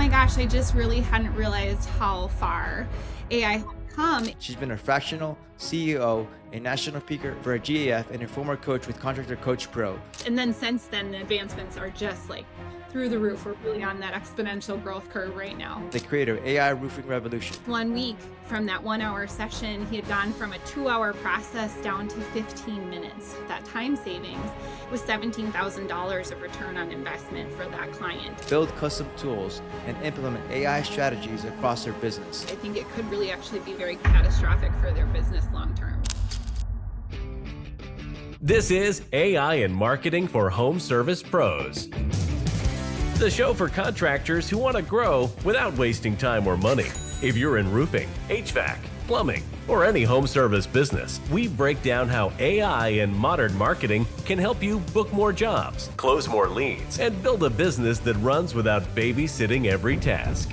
my gosh, I just really hadn't realized how far AI had come. She's been a fractional CEO, a national speaker for a GAF, and a former coach with Contractor Coach Pro. And then since then, the advancements are just like through the roof. We're really on that exponential growth curve right now. The creator of AI roofing revolution. 1 week from that 1 hour session, he had gone from a 2-hour process down to 15 minutes. That time savings was $17,000 of return on investment for that client. Build custom tools and implement AI strategies across their business. I think it could really actually be very catastrophic for their business long term. This is AI and Marketing for Home Service Pros, the show for contractors who want to grow without wasting time or money. If you're in roofing, HVAC, plumbing, or any home service business, we break down how AI and modern marketing can help you book more jobs, close more leads, and build a business that runs without babysitting every task.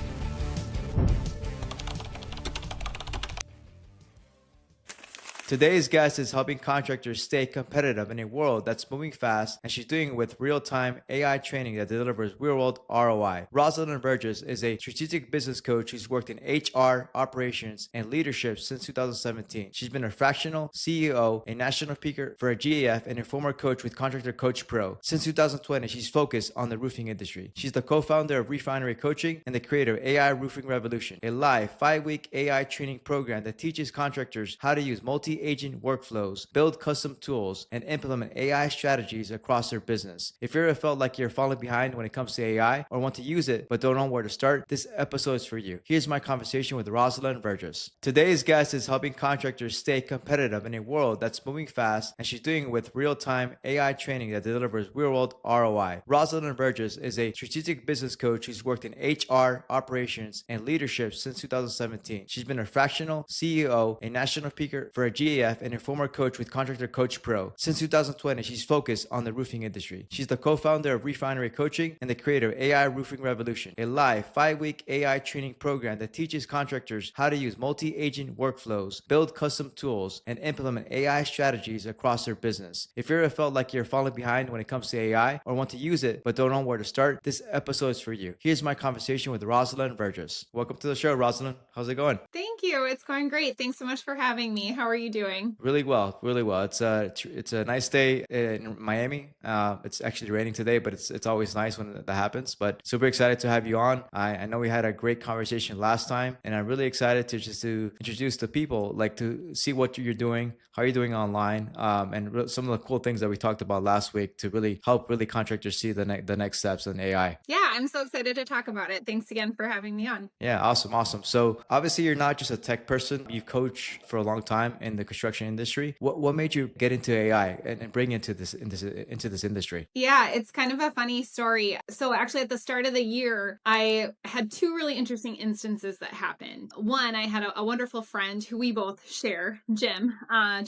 Today's guest is helping contractors stay competitive in a world that's moving fast, and she's doing it with real-time AI training that delivers real-world ROI. Rosalynn Verges is a strategic business coach who's worked in HR, operations, and leadership since 2017. She's been a fractional CEO, a national speaker for a GAF, and a former coach with Contractor Coach Pro. Since 2020, she's focused on the roofing industry. She's the co-founder of Refinery Coaching and the creator of AI Roofing Revolution, a live 5-week AI training program that teaches contractors how to use multi-agent workflows, build custom tools, and implement AI strategies across their business. If you ever felt like you're falling behind when it comes to AI or want to use it but don't know where to start, this episode is for you. Here's my conversation with Rosalynn Verges. Today's guest is helping contractors stay competitive in a world that's moving fast, and she's doing it with real-time AI training that delivers real-world ROI. Rosalynn Verges is a strategic business coach who's worked in HR, operations, and leadership since 2017. She's been a fractional CEO, a national speaker for a GAF, and a former coach with Contractor Coach Pro. Since 2020, she's focused on the roofing industry. She's the co-founder of Refinery Coaching and the creator of AI Roofing Revolution, a live 5-week AI training program that teaches contractors how to use multi-agent workflows, build custom tools, and implement AI strategies across their business. If you ever felt like you're falling behind when it comes to AI or want to use it but don't know where to start, this episode is for you. Here's my conversation with Rosalynn Verges. Welcome to the show, Rosalynn. How's it going? Thank you. It's going great. Thanks so much for having me. How are you doing? Really well, really well. It's a nice day in Miami. It's actually raining today, but it's always nice when that happens. But super excited to have you on. I know we had a great conversation last time, and I'm really excited to introduce the people, like to see what you're doing, how you're doing online, and some of the cool things that we talked about last week to really help contractors see the next steps in AI. Yeah, I'm so excited to talk about it. Thanks again for having me on. Yeah, awesome. So obviously you're not just a tech person. You've coached for a long time in the construction industry. What made you get into AI and bring into this industry? Yeah, it's kind of a funny story. So actually at the start of the year, I had 2 really interesting instances that happened. One, I had a wonderful friend who we both share, Jim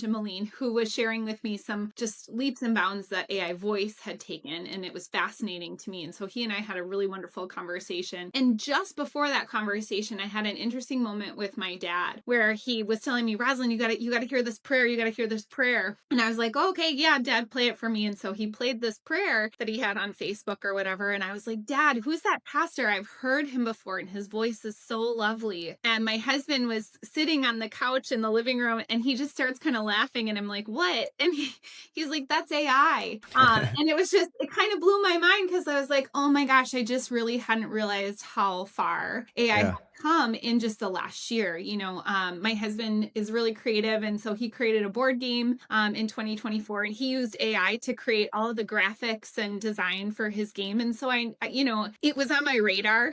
Moline, who was sharing with me some just leaps and bounds that AI voice had taken, and it was fascinating to me. And so he and I had a really wonderful conversation. And just before that conversation, I had an interesting moment with my dad where he was telling me, Rosalynn, you gotta hear this prayer. You gotta hear this prayer. And I was like, oh, okay, yeah, Dad, play it for me. And so he played this prayer that he had on Facebook or whatever. And I was like, Dad, who's that pastor? I've heard him before and his voice is so lovely. And my husband was sitting on the couch in the living room and he just starts kind of laughing. And I'm like, what? And he's like, that's AI. And it kind of blew my mind because I was like, oh my gosh, I just really hadn't realized how far AI had come in just the last year. My husband is really creative, and so he created a board game in 2024, and he used AI to create all of the graphics and design for his game. And so it was on my radar.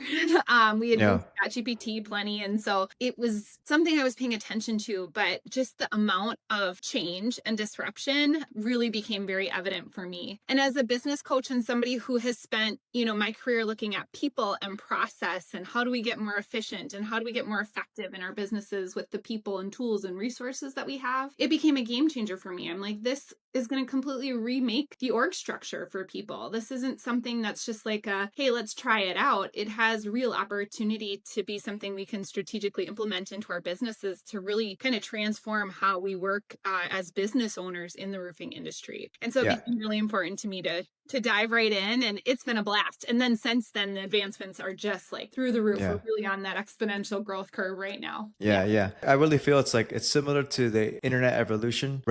We had used ChatGPT plenty, and so it was something I was paying attention to, but just the amount of change and disruption really became very evident for me. And as a business coach and somebody who has spent, my career looking at people and process and how do we get more efficient and how do we get more effective in our businesses with the people and tools and resources that we have, it became a game changer for me. I'm like, this is going to completely remake the org structure for people. This isn't something that's just like hey, let's try it out. It has real opportunity to be something we can strategically implement into our businesses to really kind of transform how we work as business owners in the roofing industry. And so it Yeah. became really important to me to dive right in, and it's been a blast. And then since then, the advancements are just like through the roof. Yeah. We're really on that exponential growth curve right now. Yeah. I really feel it's similar to the internet revolution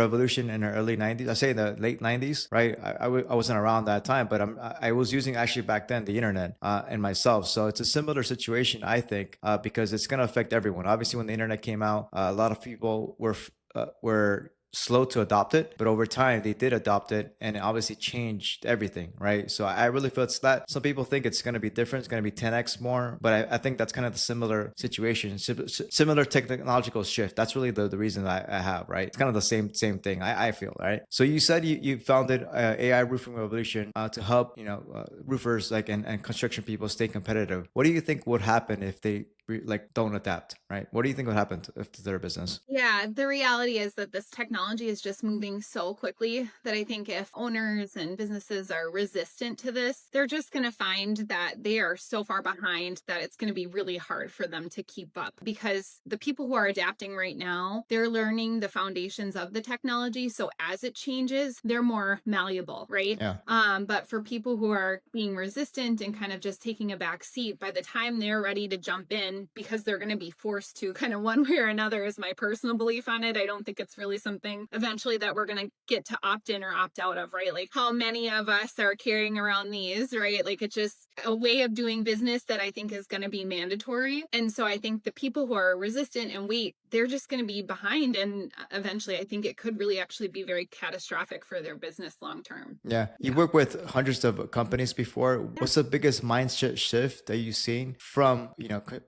in the early 90s. I say the late 90s, right? I wasn't around that time, but I was using actually back then the internet and myself. So it's a similar situation, I think, because it's going to affect everyone. Obviously, when the internet came out, a lot of people were slow to adopt it, but over time they did adopt it, and it obviously changed everything, right? So I really feel it's that some people think it's going to be different, it's going to be 10x more, but I think that's kind of the similar situation, similar technological shift. That's really the reason I have, right? It's kind of the same thing, I feel, right? So you said you founded AI Roofing Revolution to help roofers and construction people stay competitive. What do you think would happen if they don't adapt, right? What do you think would happen to their business? Yeah, the reality is that this technology is just moving so quickly that I think if owners and businesses are resistant to this, they're just going to find that they are so far behind that it's going to be really hard for them to keep up, because the people who are adapting right now, they're learning the foundations of the technology. So as it changes, they're more malleable, right? Yeah. But for people who are being resistant and kind of just taking a back seat, by the time they're ready to jump in, because they're going to be forced to kind of one way or another, is my personal belief on it. I don't think it's really something eventually that we're going to get to opt in or opt out of, right? Like how many of us are carrying around these, right? Like it's just a way of doing business that I think is going to be mandatory. And so I think the people who are resistant and wait, they're just going to be behind. And eventually I think it could really actually be very catastrophic for their business long term. Yeah. You work with hundreds of companies before. What's the biggest mindset shift that you've seen from,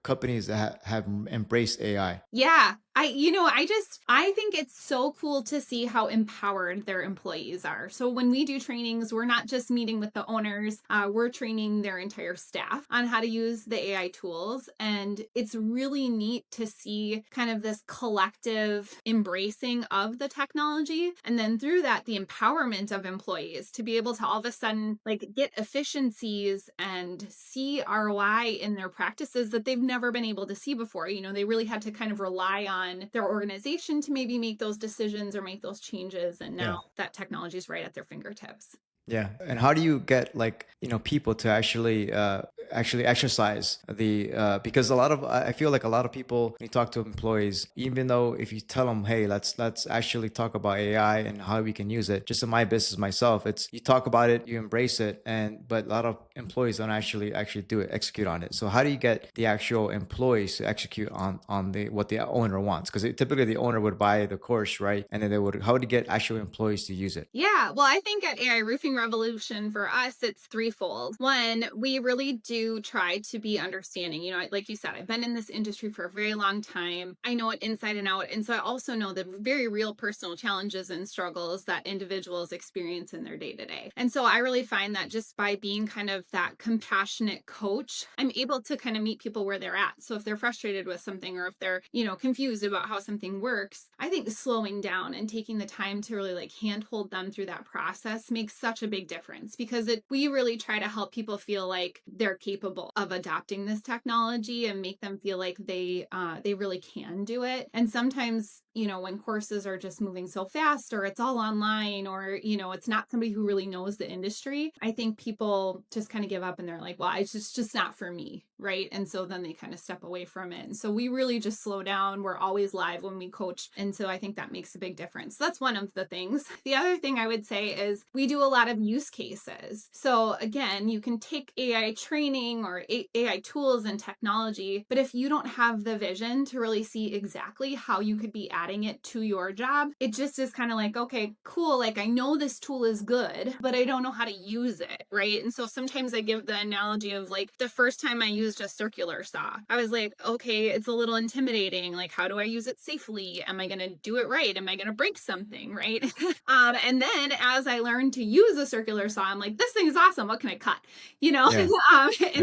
companies that have embraced AI? Yeah. I think it's so cool to see how empowered their employees are. So when we do trainings, we're not just meeting with the owners, we're training their entire staff on how to use the AI tools. And it's really neat to see kind of this collective embracing of the technology. And then through that, the empowerment of employees to be able to all of a sudden get efficiencies and see ROI in their practices that they've never been able to see before. They really had to kind of rely on their organization to maybe make those decisions or make those changes. And now that technology is right at their fingertips. Yeah. And how do you get people to actually exercise the because I feel like a lot of people, when you talk to employees, even though if you tell them, hey, let's actually talk about AI and how we can use it, just in my business myself, it's you talk about it, you embrace it, but a lot of employees don't actually do it, execute on it. So how do you get the actual employees to execute on what the owner wants? Because typically the owner would buy the course, right? And then how would you get actual employees to use it? Yeah, well, I think at AI Roofing Revolution for us, it's threefold. One, we really do try to be understanding. Like you said, I've been in this industry for a very long time. I know it inside and out. And so I also know the very real personal challenges and struggles that individuals experience in their day to day. And so I really find that just by being kind of that compassionate coach, I'm able to kind of meet people where they're at. So if they're frustrated with something, or if they're, confused about how something works, I think slowing down and taking the time to really handhold them through that process makes such a big difference, because we really try to help people feel like they're capable of adopting this technology and make them feel like they really can do it. And sometimes, when courses are just moving so fast, or it's all online, or, it's not somebody who really knows the industry, I think people just kind of give up and they're like, well, it's just not for me. Right. And so then they kind of step away from it. And so we really just slow down. We're always live when we coach. And so I think that makes a big difference. That's one of the things. The other thing I would say is we do a lot of use cases. So again, you can take AI training or AI tools and technology, but if you don't have the vision to really see exactly how you could be adding it to your job, it just is kind of like, okay, cool. I know this tool is good, but I don't know how to use it. Right. And so sometimes I give the analogy of the first time I used used a circular saw. I was like, okay, it's a little intimidating. Like, how do I use it safely? Am I going to do it right? Am I going to break something? Right. And then as I learned to use a circular saw, I'm like, this thing is awesome. What can I cut? Yeah. And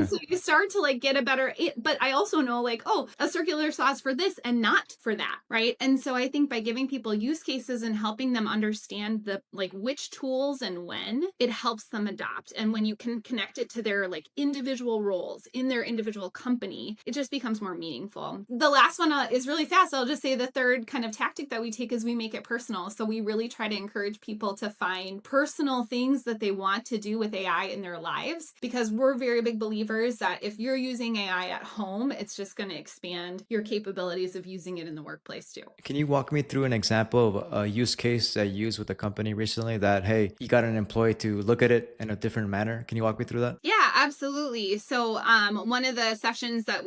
Yeah. so you start to like get a better, but I also know like, oh, a circular saw is for this and not for that. Right. And so I think by giving people use cases and helping them understand the like which tools and when, it helps them adopt. And when you can connect it to their like individual roles in their individual company, it just becomes more meaningful. The last one is really fast. I'll just say the third kind of tactic that we take is we make it personal. So we really try to encourage people to find personal things that they want to do with AI in their lives, because we're very big believers that if you're using AI at home, it's just going to expand your capabilities of using it in the workplace too. Can you walk me through an example of a use case that you used with a company recently that, hey, you got an employee to look at it in a different manner? Can you walk me through that? Yeah, absolutely. So one of the sessions that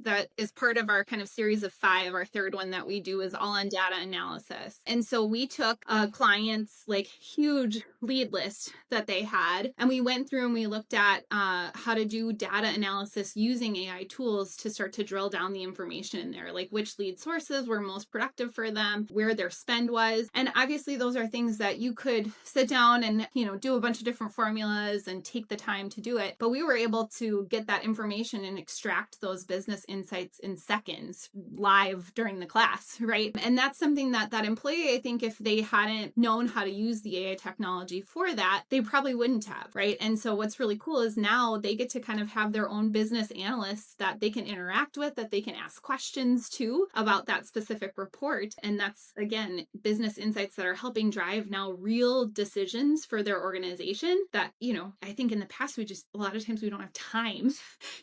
that is part of our kind of series of 5, our third one that we do is all on data analysis. And so we took a client's like huge lead list that they had, and we went through and we looked at how to do data analysis using AI tools to start to drill down the information in there, like which lead sources were most productive for them, where their spend was. And obviously those are things that you could sit down and, do a bunch of different formulas and take the time to do it. But we were able to get that information and extract those business insights in seconds live during the class, right? And that's something that employee, I think if they hadn't known how to use the AI technology for that, they probably wouldn't have, right? And so what's really cool is now they get to kind of have their own business analysts that they can interact with, that they can ask questions to about that specific report. And that's, again, business insights that are helping drive now real decisions for their organization that, I think in the past, a lot of times we don't have time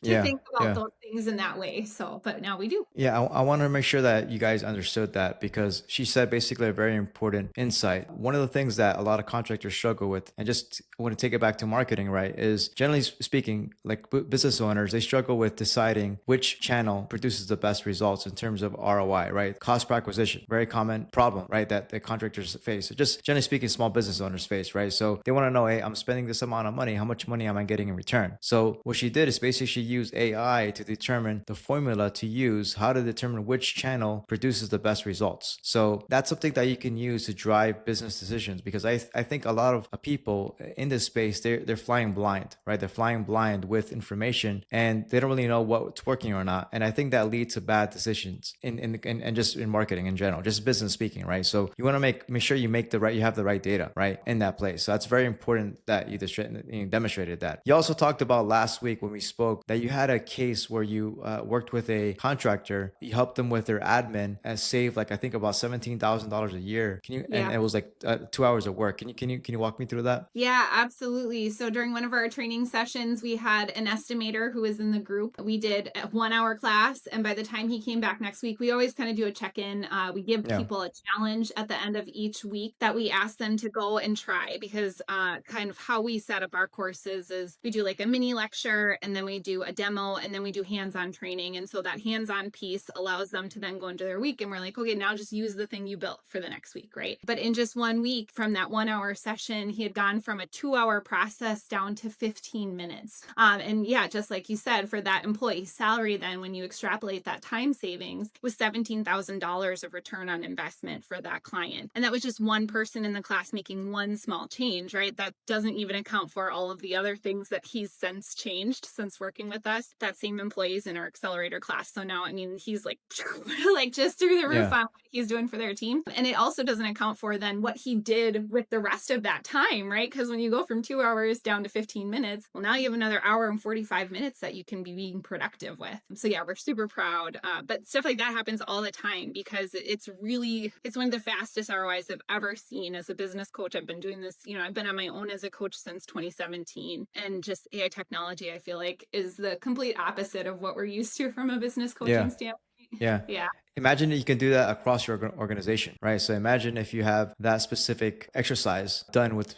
to think about those things in that way. So, but now we do. Yeah, I want to make sure that you guys understood that, because she said basically a very important insight. One of the things that a lot of contractors struggle with, and just want to take it back to marketing, right, is generally speaking, like business owners, they struggle with deciding which channel produces the best results in terms of ROI, right? Cost per acquisition, very common problem, right, that the contractors face. Just generally speaking, small business owners face, right? So they want to know, hey, I'm spending this amount of money. How much money am I getting in return? So what she did is basically she used AI to determine the formula to use, how to determine which channel produces the best results. So that's something that you can use to drive business decisions, because I think a lot of people in this space, they're flying blind, right? They're flying blind with information and they don't really know what's working or not. And I think that leads to bad decisions in just in marketing in general, just business speaking, right? So you want to make sure you have the right data, right, in that place. So that's very important that you demonstrated that. You also talked about last week when we spoke that you had a case where you worked with a contractor. You helped them with their admin and saved like I think about $17,000 a year. And it was like 2 hours of work. Can you walk me through that? Yeah, absolutely. So during one of our training sessions, we had an estimator who was in the group. We did a 1-hour class, and by the time he came back next week, we always kind of do a check-in. We give people a challenge at the end of each week that we ask them to go and try, because kind of how we set up our courses is we do like a mini lecture, and then we do a demo, and then we do hands-on training. And so that hands-on piece allows them to then go into their week, and we're like, okay, now just use the thing you built for the next week, right? But in just 1 week from that 1-hour session, he had gone from a 2-hour process down to 15 minutes. And yeah, just like you said, for that employee's salary, then when you extrapolate that time savings, was $17,000 of return on investment for that client. And that was just one person in the class making one small change, right? That doesn't even account for all of the other things that he's since changed since working with us. That same employee's in our accelerator class. So now, I mean, he's like, like just through the roof on what he's doing for their team. And it also doesn't account for then what he did with the rest of that time, right? Because when you go from 2 hours down to 15 minutes, well, now you have another hour and 45 minutes that you can be being productive with. So yeah, we're super proud. But stuff like that happens all the time, because it's one of the fastest ROIs I've ever seen as a business coach. I've been doing this, I've been on my own as a coach since 2017, and just AI technology, I feel like, is the complete opposite of what we're used to from a business coaching standpoint. Yeah. Imagine that you can do that across your organization, right? So imagine if you have that specific exercise done with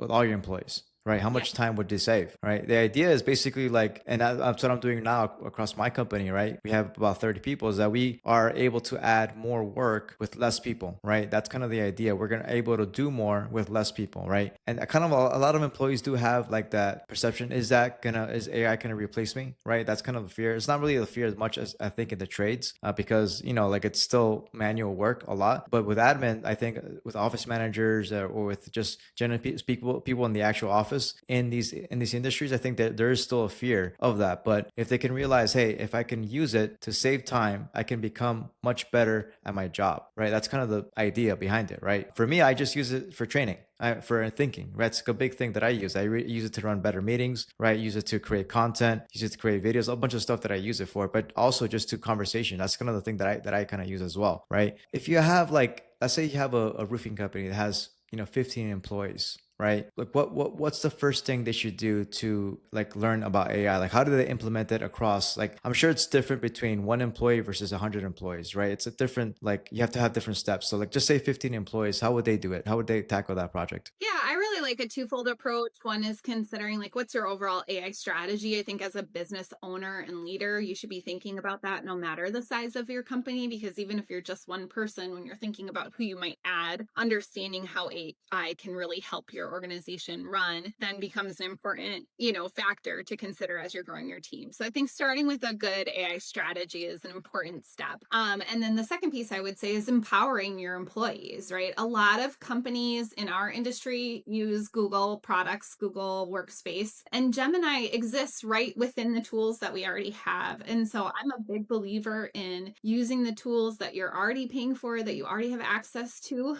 all your employees, right? How Yeah. much time would they save, right? The idea is basically like, and that's what I'm doing now across my company, right? We have about 30 people, is that we are able to add more work with less people, right? That's kind of the idea. We're going to able to do more with less people, right? And kind of a lot of employees do have like that perception. Is AI going to replace me, right? That's kind of the fear. It's not really the fear as much as I think in the trades, because, like it's still manual work a lot. But with admin, I think with office managers, or with just generally people in the actual office in these industries, I think that there is still a fear of that. But if they can realize, hey, if I can use it to save time, I can become much better at my job, right? That's kind of the idea behind it, right? For me, I just use it for training. For thinking, right? It's a big thing that I use. Use it to run better meetings, right? Use it to create content, use it to create videos, a bunch of stuff that I use it for, but also just to conversation. That's kind of the thing that I kind of use as well, right? If you have like, let's say you have a roofing company that has, 15 employees, right? Like what's the first thing they should do to like learn about AI? Like how do they implement it across, like I'm sure it's different between one employee versus 100 employees, right? It's a different, like you have to have different steps. So like just say 15 employees, how would they do it? How would they tackle that project? Yeah, I really like a twofold approach. One is considering like what's your overall AI strategy. I think as a business owner and leader, you should be thinking about that no matter the size of your company, because even if you're just one person, when you're thinking about who you might add, understanding how AI can really help your organization run then becomes an important, factor to consider as you're growing your team. So I think starting with a good AI strategy is an important step. And then the second piece I would say is empowering your employees, right? A lot of companies in our industry use Google products, Google Workspace, and Gemini exists right within the tools that we already have. And so I'm a big believer in using the tools that you're already paying for, that you already have access to.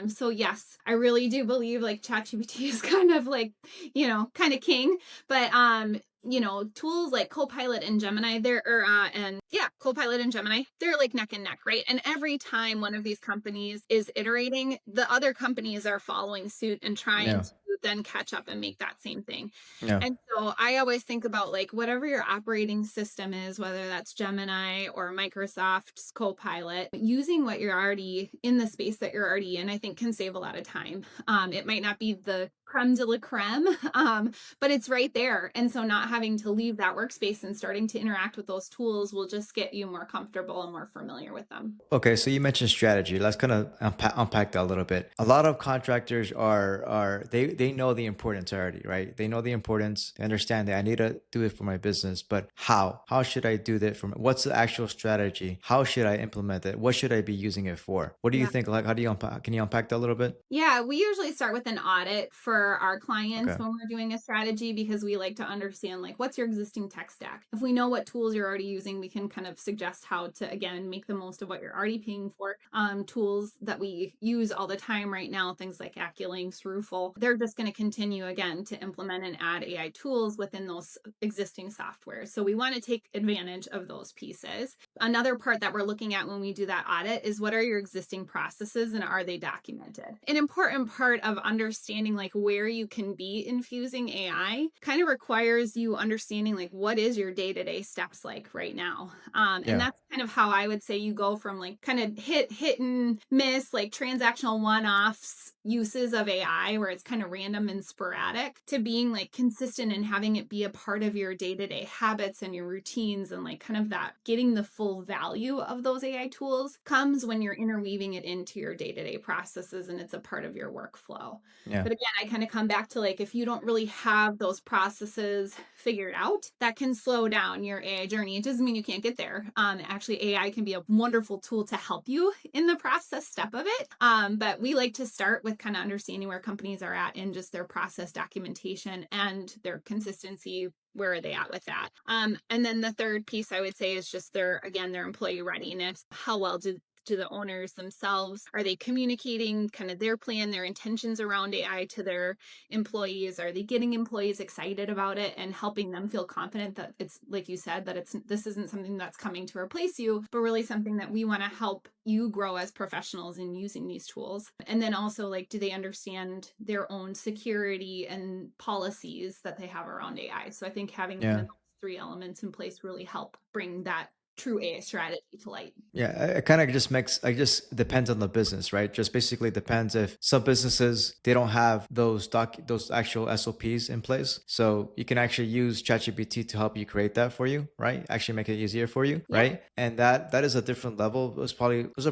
So yes, I really do believe like ChatGPT is kind of like, kind of king, but tools like Copilot and Gemini, Copilot and Gemini, they're like neck and neck, right? And every time one of these companies is iterating, the other companies are following suit and trying Yeah. to then catch up and make that same thing. Yeah. And so I always think about like whatever your operating system is, whether that's Gemini or Microsoft's Copilot, using what you're already in the space that you're already in, I think can save a lot of time. It might not be the creme de la creme, but it's right there. And so not having to leave that workspace and starting to interact with those tools will just get you more comfortable and more familiar with them. Okay, so you mentioned strategy. Let's kind of unpack that a little bit. A lot of contractors they know the importance already, right? They know the importance. They understand that I need to do it for my business, but how? How should I do that? What's the actual strategy? How should I implement it? What should I be using it for? What do you Yeah. think? Like, how do you unpack? Can you unpack that a little bit? Yeah, we usually start with an audit for our clients Okay. when we're doing a strategy, because we like to understand like what's your existing tech stack. If we know what tools you're already using, we can kind of suggest how to again make the most of what you're already paying for. Tools that we use all the time right now, things like Acculinks, Roofle, they're just going to continue again to implement and add AI tools within those existing software. So we want to take advantage of those pieces. Another part that we're looking at when we do that audit is what are your existing processes and are they documented? An important part of understanding like where you can be infusing AI kind of requires you understanding like what is your day-to-day steps like right now. And Yeah. that's kind of how I would say you go from like kind of hit and miss, like transactional one-offs uses of AI where it's kind of random and sporadic, to being like consistent and having it be a part of your day-to-day habits and your routines, and like kind of that getting the full value of those AI tools comes when you're interweaving it into your day-to-day processes and it's a part of your workflow. Yeah. But again, I kind of come back to like if you don't really have those processes figured out, that can slow down your AI journey. It doesn't mean you can't get there. Actually, AI can be a wonderful tool to help you in the process step of it. But we like to start with kind of understanding where companies are at in just their process documentation and their consistency. Where are they at with that? And then the third piece I would say is just their employee readiness. How well do the owners themselves, are they communicating kind of their plan, their intentions around AI to their employees? Are they getting employees excited about it and helping them feel confident that it's, like you said, that this isn't something that's coming to replace you, but really something that we want to help you grow as professionals in using these tools? And then also, like, do they understand their own security and policies that they have around AI? So I think having kind Yeah. of those three elements in place really help bring that true AI strategy to light. Yeah, it kind of just just depends on the business, right? Just basically depends if some businesses, they don't have those actual SOPs in place. So you can actually use ChatGPT to help you create that for you, right? Actually make it easier for you, Yep. right? And that is a different level. Those are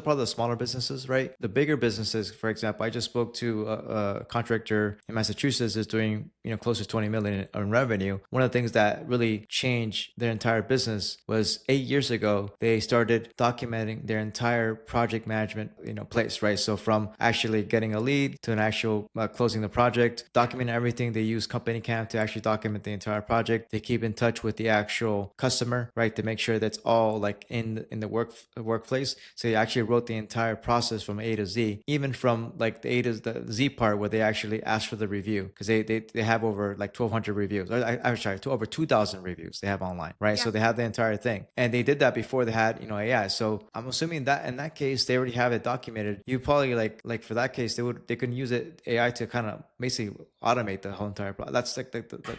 probably the smaller businesses, right? The bigger businesses, for example, I just spoke to a contractor in Massachusetts is doing, close to 20 million in revenue. One of the things that really changed their entire business was 8 years ago, they started documenting their entire project management, place, right? So from actually getting a lead to an actual closing the project, documenting everything. They use Company Camp to actually document the entire project. They keep in touch with the actual customer, right? To make sure that's all like in the workplace. So they actually wrote the entire process from A to Z, even from like the A to the Z part where they actually ask for the review, because they have over like 1,200 reviews. I'm sorry, over 2,000 reviews they have online, right? Yeah. So they have the entire thing, and they did that before they had AI. So I'm assuming that in that case they already have it documented. You probably like for that case they can use it AI to kind of basically automate the whole entire process. That's like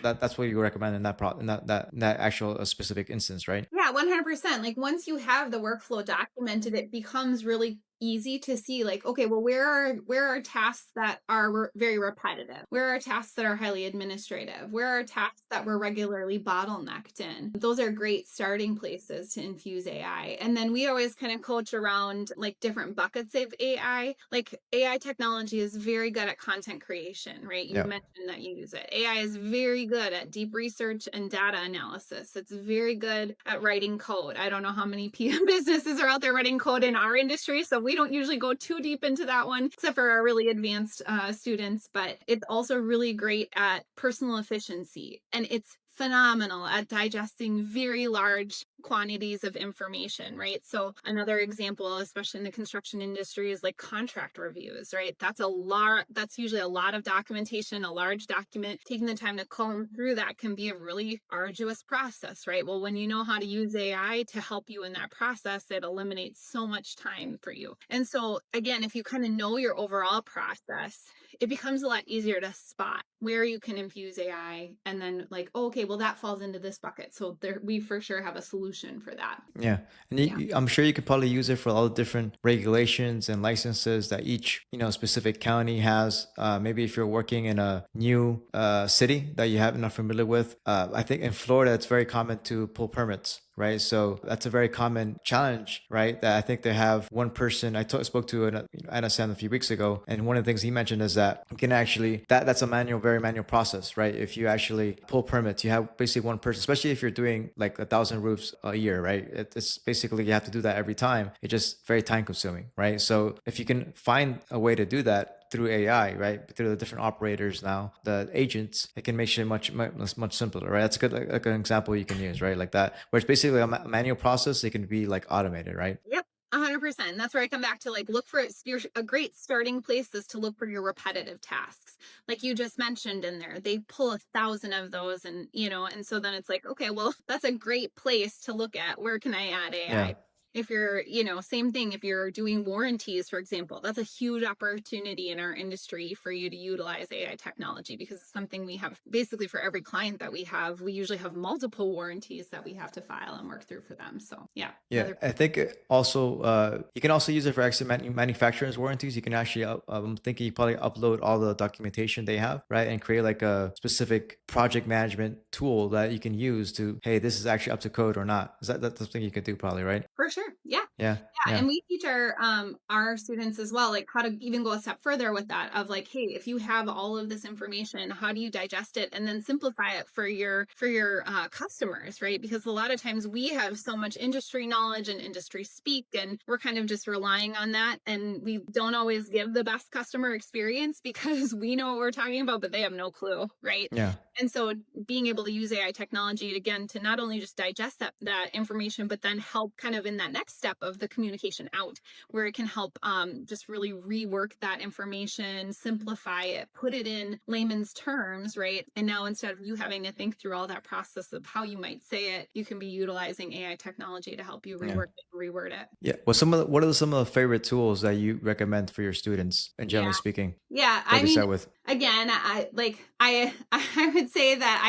that's what you recommend in that actual specific instance, right? Yeah, 100%. Like once you have the workflow documented, it becomes really easy to see like, okay, well, where are tasks that are very repetitive? Where are tasks that are highly administrative? Where are tasks that we're regularly bottlenecked in? Those are great starting places to infuse AI. And then we always kind of coach around like different buckets of AI. Like AI technology is very good at content creation, right? You mentioned that you use it. AI is very good at deep research and data analysis. It's very good at writing code. I don't know how many businesses are out there writing code in our industry, so we don't usually go too deep into that one, except for our really advanced students. But it's also really great at personal efficiency, and it's phenomenal at digesting very large quantities of information, right? So another example, especially in the construction industry, is like contract reviews, right? That's usually a lot of documentation, a large document. Taking the time to comb through that can be a really arduous process, right? Well, when you know how to use AI to help you in that process, it eliminates so much time for you. And so again, if you kind of know your overall process, it becomes a lot easier to spot where you can infuse AI and then like, oh, okay, well, that falls into this bucket. So we for sure have a solution for that. Yeah. And I'm sure you could probably use it for all the different regulations and licenses that each, specific county has. Maybe if you're working in a new city that you haven't not familiar with, I think in Florida, it's very common to pull permits, right? So that's a very common challenge, right? That I think they have one person I spoke to Anna Sam a few weeks ago, and one of the things he mentioned is that you can actually that's a very manual process, right? If you actually pull permits, you have basically one person, especially if you're doing like 1,000 roofs a year, right? It's basically you have to do that every time. It's just very time consuming, right? So if you can find a way to do that through AI, right? Through the different operators now, the agents, it can make it much simpler, right? That's a good like an example you can use, right? Like that, where it's basically a manual process. It can be like automated, right? Yep. 100%. That's where I come back to like look for a great starting place is to look for your repetitive tasks. Like you just mentioned in there, they pull 1,000 of those and and so then it's like, okay, well, that's a great place to look at where can I add AI? Yeah. If you're, same thing, if you're doing warranties, for example, that's a huge opportunity in our industry for you to utilize AI technology because it's something we have basically for every client that we have. We usually have multiple warranties that we have to file and work through for them. So, yeah. Yeah. I think also, you can also use it for actually manufacturer's warranties. You can actually, I'm thinking you probably upload all the documentation they have, right? And create like a specific project management tool that you can use to, hey, this is actually up to code or not. That's something you could do probably, right? For sure. Yeah. Yeah. And we teach our students as well, like how to even go a step further with that of like, hey, if you have all of this information, how do you digest it and then simplify it for your customers, right? Because a lot of times we have so much industry knowledge and industry speak, and we're kind of just relying on that. And we don't always give the best customer experience because we know what we're talking about, but they have no clue, right? Yeah. And so being able to use AI technology again to not only just digest that information, but then help kind of in that next step of the communication out, where it can help just really rework that information, simplify it, put it in layman's terms, right? And now instead of you having to think through all that process of how you might say it, you can be utilizing AI technology to help you reword it. Yeah. Well, what are some of the favorite tools that you recommend for your students, and generally speaking? Yeah, again, I would say that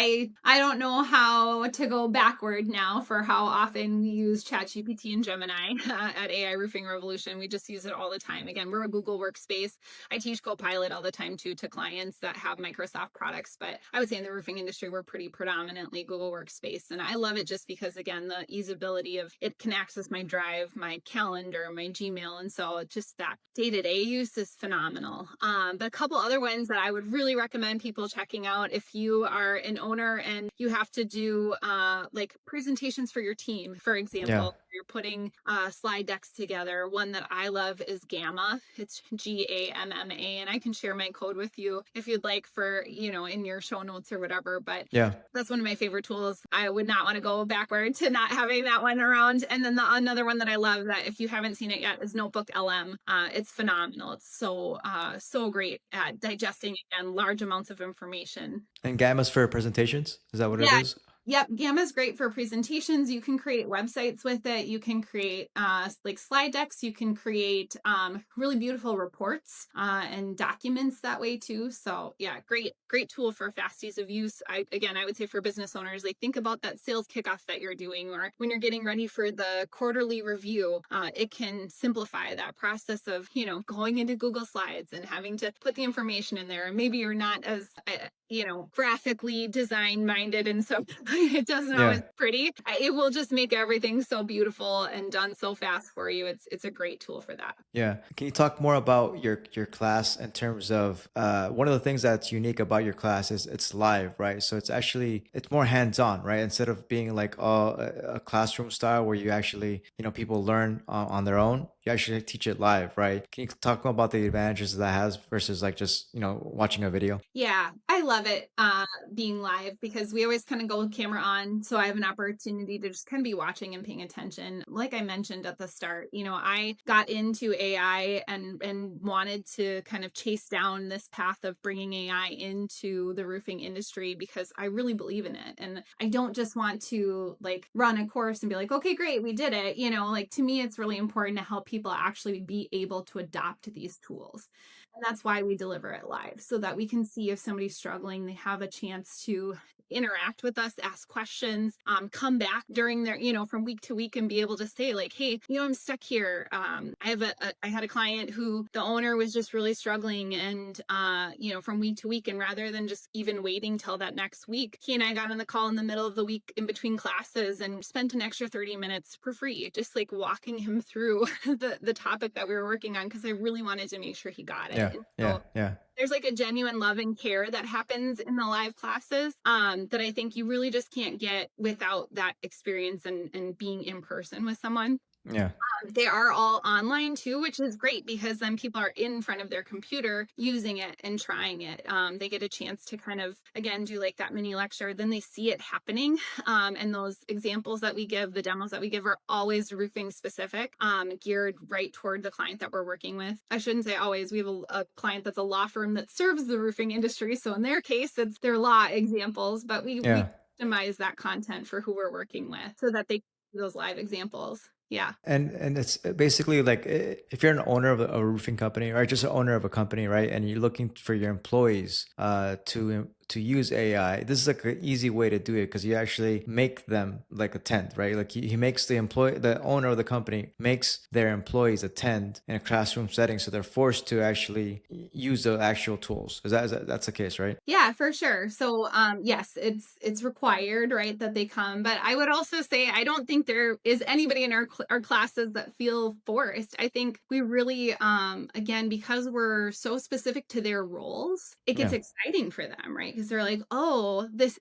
I don't know how to go backward now for how often we use ChatGPT and Gemini at AI Roofing Revolution. We just use it all the time. Again, we're a Google workspace. I teach Copilot all the time too to clients that have Microsoft products, but I would say in the roofing industry we're pretty predominantly Google workspace, and I love it just because again the easeability of it can access my Drive, my calendar, my Gmail, and so just that day-to-day use is phenomenal. But a couple other ones that I would really recommend people checking out if you are an owner and you have to do like presentations for your team, for Yeah. example. You're putting slide decks together. One that I love is Gamma. It's GAMMA, and I can share my code with you if you'd like for, in your show notes or whatever. But Yeah. that's one of my favorite tools. I would not want to go backward to not having that one around. And then another one that I love that if you haven't seen it yet is Notebook LM. It's phenomenal. It's so great at digesting again large amounts of information. And Gamma's for presentations? Is that what it Yeah. is? Yep, Gamma is great for presentations. You can create websites with it. You can create like slide decks. You can create really beautiful reports and documents that way too. So yeah, great tool for fast ease of use. I would say for business owners, like think about that sales kickoff that you're doing, or when you're getting ready for the quarterly review. It can simplify that process of going into Google Slides and having to put the information in there. And maybe you're not as graphically design minded, and so it doesn't always pretty. It will just make everything so beautiful and done so fast for you. It's a great tool for that. Yeah. Can you talk more about your class in terms of one of the things that's unique about your class is it's live, right? So it's more hands-on, right? Instead of being like a classroom style where you actually, people learn on their own, you actually teach it live, right? Can you talk more about the advantages that has versus like just, watching a video? Yeah, I love it being live because we always kind of go with camera on. So I have an opportunity to just kind of be watching and paying attention. Like I mentioned at the start, I got into AI and wanted to kind of chase down this path of bringing AI into the roofing industry because I really believe in it. And I don't just want to like run a course and be like, okay, great, we did it. Like to me, it's really important to help people actually be able to adopt these tools. And that's why we deliver it live, so that we can see if somebody's struggling, they have a chance to interact with us, ask questions, come back during their, from week to week and be able to say like, hey, I'm stuck here. I had a client who the owner was just really struggling and, from week to week, and rather than just even waiting till that next week, he and I got on the call in the middle of the week in between classes and spent an extra 30 minutes for free, just like walking him through the topic that we were working on because I really wanted to make sure he got it. Yeah. There's like a genuine love and care that happens in the live classes that I think you really just can't get without that experience and being in person with someone. Yeah. They are all online too, which is great because then people are in front of their computer using it and trying it. They get a chance to kind of, again, do like that mini lecture. Then they see it happening. And those examples that we give, the demos that we give are always roofing specific, geared right toward the client that we're working with. I shouldn't say always. We have a client that's a law firm that serves the roofing industry. So in their case, it's their law examples, but we customize that content for who we're working with so that they do those live examples. Yeah. And it's basically like if you're an owner of a roofing company or just an owner of a company, right? And you're looking for your employees to use AI, this is like an easy way to do it because you actually make them like attend, right? Like he makes the owner of the company makes their employees attend in a classroom setting, so they're forced to actually use the actual tools. That's the case, right? Yeah, for sure. So yes, it's required, right, that they come. But I would also say I don't think there is anybody in our classes that feel forced. I think we really again, because we're so specific to their roles, it gets exciting for them, right? Because they're like, oh, this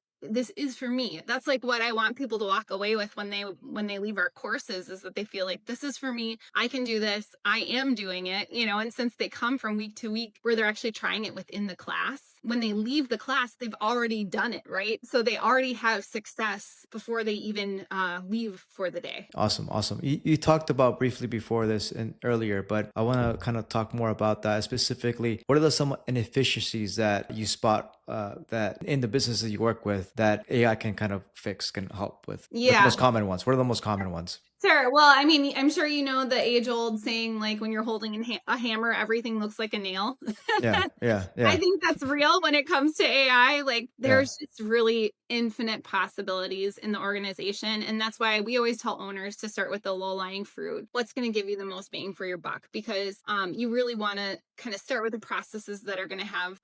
is for me. That's like what I want people to walk away with when they leave our courses, is that they feel like this is for me. I can do this. I am doing it, and since they come from week to week where they're actually trying it within the class, when they leave the class, they've already done it, right? So they already have success before they even leave for the day. Awesome. You talked about briefly before this and earlier, but I want to kind of talk more about that. Specifically, what are some inefficiencies that you spot that in the businesses you work with that AI can kind of fix, can help with? The Yeah. most common ones. What are the most common ones? Sure. Well, I mean, I'm sure you know the age old saying, like, when you're holding a hammer, everything looks like a nail. Yeah, yeah, I yeah, think that's real when it comes to AI. Like, yeah, there's just really infinite possibilities in the organization. And that's why we always tell owners to start with the low lying fruit. What's going to give you the most bang for your buck? Because you really want to kind of start with the processes that are going to have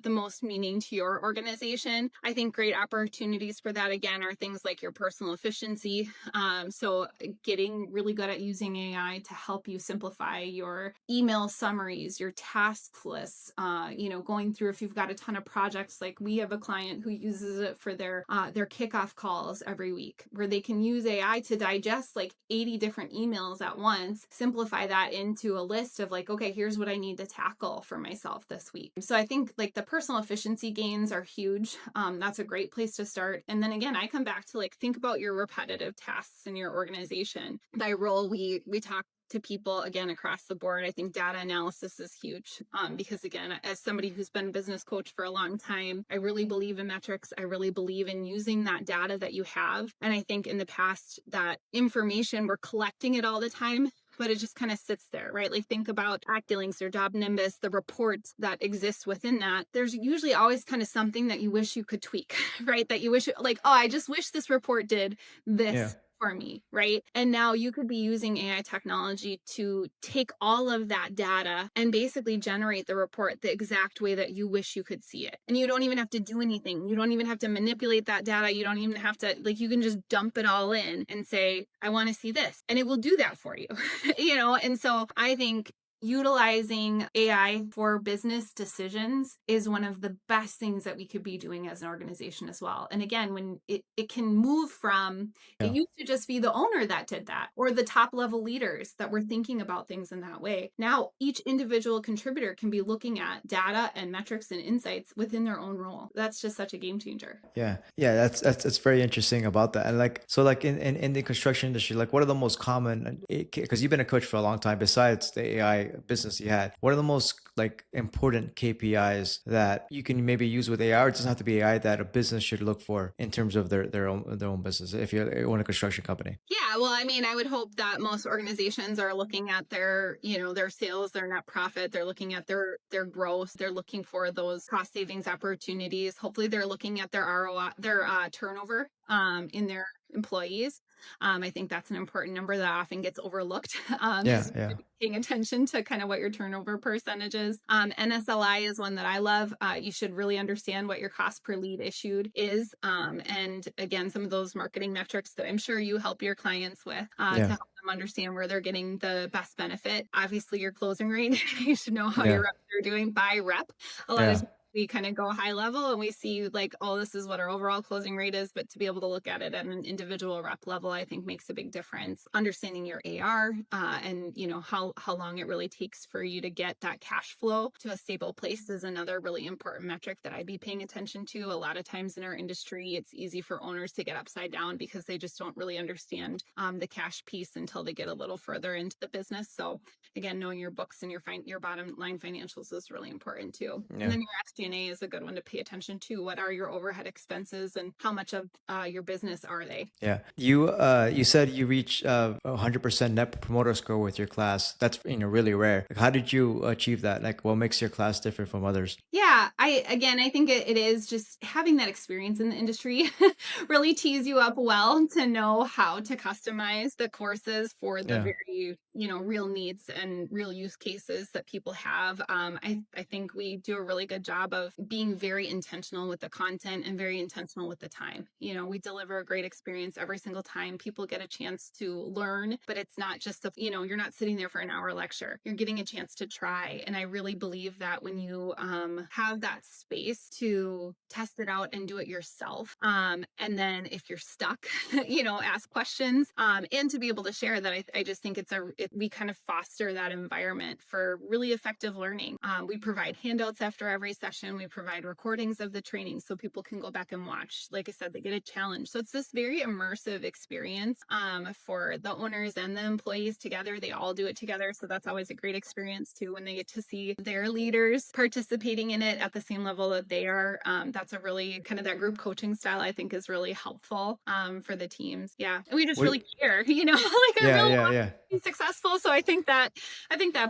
the most meaning to your organization. I think great opportunities for that, again, are things like your personal efficiency. So getting really good at using AI to help you simplify your email summaries, your task lists, going through, if you've got a ton of projects, like we have a client who uses it for their kickoff calls every week, where they can use AI to digest like 80 different emails at once, simplify that into a list of like, okay, here's what I need to tackle for myself this week. So I think like the personal efficiency gains are huge. That's a great place to start. And then again, I come back to like, think about your repetitive tasks in your organization. By role, we talk to people again across the board. I think data analysis is huge because again, as somebody who's been a business coach for a long time, I really believe in metrics. I really believe in using that data that you have. And I think in the past, that information, we're collecting it all the time, but it just kind of sits there, right? Like think about AccuLinks or Job Nimbus, the reports that exist within that. There's usually always kind of something that you wish you could tweak, right? That you wish, like, oh, I just wish this report did this. yeah. For me, right? And now you could be using AI technology to take all of that data and basically generate the report the exact way that you wish you could see it. And you don't even have to do anything. You don't even have to manipulate that data. You don't even have to, like, you can just dump it all in and say, I want to see this. And it will do that for you, And so I think utilizing AI for business decisions is one of the best things that we could be doing as an organization as well. And again, when it can move from, it used to just be the owner that did that, or the top level leaders that were thinking about things in that way. Now, each individual contributor can be looking at data and metrics and insights within their own role. That's just such a game changer. Yeah, yeah, that's very interesting about that. And like, so like in the construction industry, like what are the most common, because you've been a coach for a long time, besides the AI business you had, what are the most like important KPIs that you can maybe use with AI, or it doesn't have to be AI, that a business should look for in terms of their own business if you own a construction company? Yeah, well, I mean, I would hope that most organizations are looking at their, their sales, their net profit, they're looking at their growth, they're looking for those cost savings opportunities. Hopefully they're looking at their ROI, their turnover in their employees. I think that's an important number that often gets overlooked. Yeah. Paying attention to kind of what your turnover percentage is. NSLI is one that I love. You should really understand what your cost per lead issued is. And again, some of those marketing metrics that I'm sure you help your clients with to help them understand where they're getting the best benefit. Obviously, your closing rate, you should know how your reps are doing by rep. A lot of times we kind of go high level and we see like, oh, this is what our overall closing rate is. But to be able to look at it at an individual rep level, I think makes a big difference. Understanding your AR and how long it really takes for you to get that cash flow to a stable place is another really important metric that I'd be paying attention to. A lot of times in our industry, it's easy for owners to get upside down because they just don't really understand the cash piece until they get a little further into the business. So again, knowing your books and your bottom line financials is really important too. And then your SG&A is a good one to pay attention to. What are your overhead expenses and how much of your business are they? Yeah. You said you reached 100% net promoter score with your class. That's really rare. Like, how did you achieve that? Like, what makes your class different from others? Yeah, I think it is just having that experience in the industry really tees you up well to know how to customize the courses for the very, real needs and real use cases that people have. I think we do a really good job of being very intentional with the content and very intentional with the time. We deliver a great experience every single time. People get a chance to learn, but it's not just you're not sitting there for an hour lecture. You're getting a chance to try. And I really believe that when you have that space to test it out and do it yourself, and then if you're stuck, ask questions, and to be able to share that, I just think we kind of foster that environment for really effective learning. We provide handouts after every session. session, we provide recordings of the training so people can go back and watch. Like I said, they get a challenge. So it's this very immersive experience for the owners and the employees together. They all do it together. So that's always a great experience too, when they get to see their leaders participating in it at the same level that they are. That's a really kind of that group coaching style, I think, is really helpful for the teams. Yeah. And we just really care, like I really want to be successful. So I think that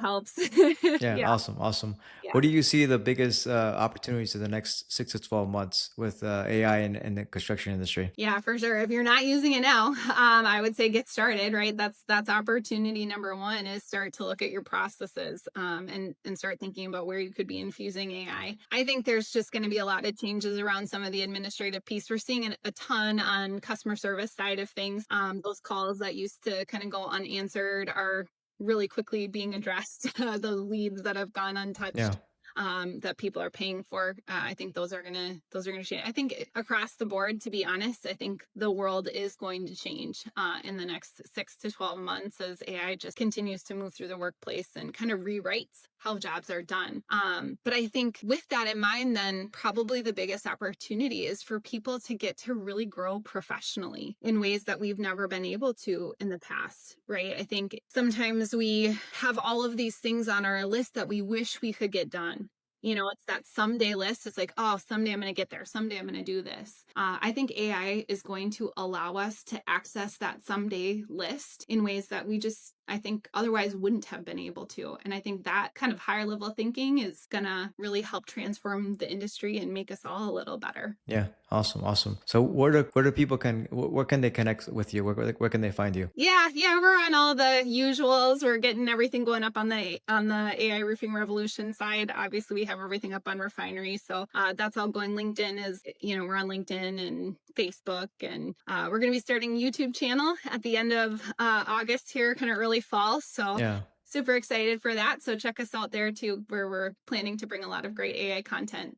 helps. Yeah. Awesome. Yeah. What do you see the biggest opportunities in the next 6 to 12 months with AI in the construction industry? Yeah, for sure. If you're not using it now, I would say get started, right? That's opportunity number one, is start to look at your processes and start thinking about where you could be infusing AI. I think there's just going to be a lot of changes around some of the administrative piece. We're seeing a ton on customer service side of things. Those calls that used to kind of go unanswered are really quickly being addressed. The leads that have gone untouched. That people are paying for. I think those are gonna change. I think across the board, to be honest, I think the world is going to change in the next 6 to 12 months as AI just continues to move through the workplace and kind of rewrites how jobs are done. But I think with that in mind, then probably the biggest opportunity is for people to get to really grow professionally in ways that we've never been able to in the past, right? I think sometimes we have all of these things on our list that we wish we could get done. It's that someday list. It's like, oh, someday I'm going to get there. Someday I'm going to do this. I think AI is going to allow us to access that someday list in ways that we just, I think, otherwise wouldn't have been able to. And I think that kind of higher level thinking is going to really help transform the industry and make us all a little better. Yeah. Awesome. So where can they connect with you? Where can they find you? Yeah. We're on all the usuals. We're getting everything going up on the AI roofing revolution side. Obviously, we have everything up on Refinery. So that's all going. LinkedIn is, we're on LinkedIn and Facebook, and we're going to be starting a YouTube channel at the end of August here, kind of early fall. So super excited for that. So check us out there too, where we're planning to bring a lot of great AI content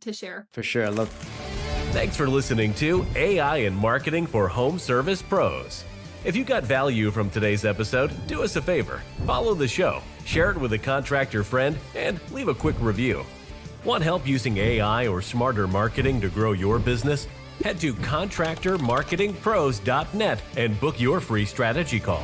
to share. For sure. I love. Thanks for listening to AI and Marketing for Home Service Pros. If you got value from today's episode, do us a favor. Follow the show, share it with a contractor friend, and leave a quick review. Want help using AI or smarter marketing to grow your business? Head to contractormarketingpros.net and book your free strategy call.